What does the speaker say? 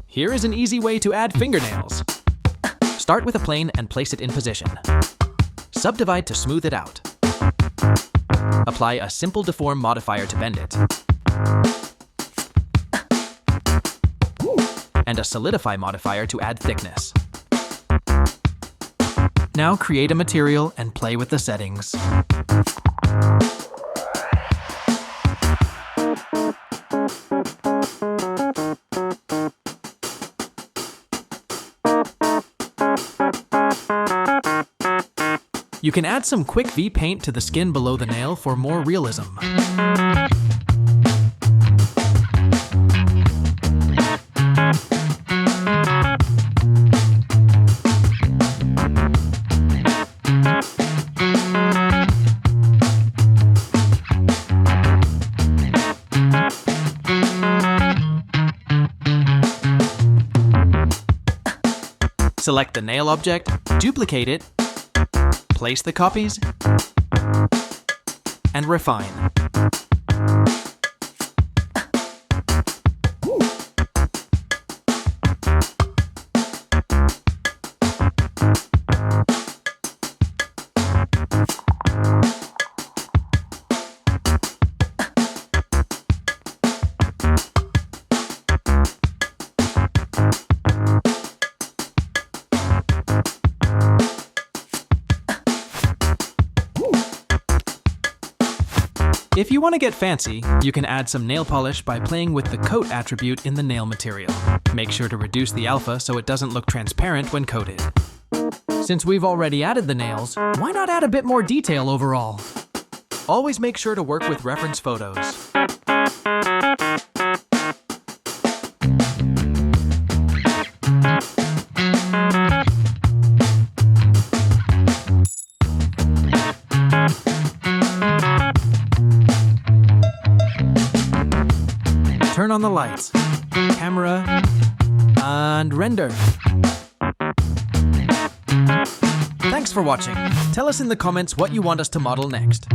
Here is an easy way to add fingernails. Start with a plane and place it in position. Subdivide to smooth it out. Apply a simple deform modifier to bend it. And a solidify modifier to add thickness. Now create a material and play with the settings. You can add some quick VPaint to the skin below the nail for more realism. Select the nail object, duplicate it, place the copies, and refine. If you want to get fancy, you can add some nail polish by playing with the coat attribute in the nail material. Make sure to reduce the alpha so it doesn't look transparent when coated. Since we've already added the nails, why not add a bit more detail overall? Always make sure to work with reference photos. Turn on the lights, camera, and render. Thanks for watching. Tell us in the comments what you want us to model next.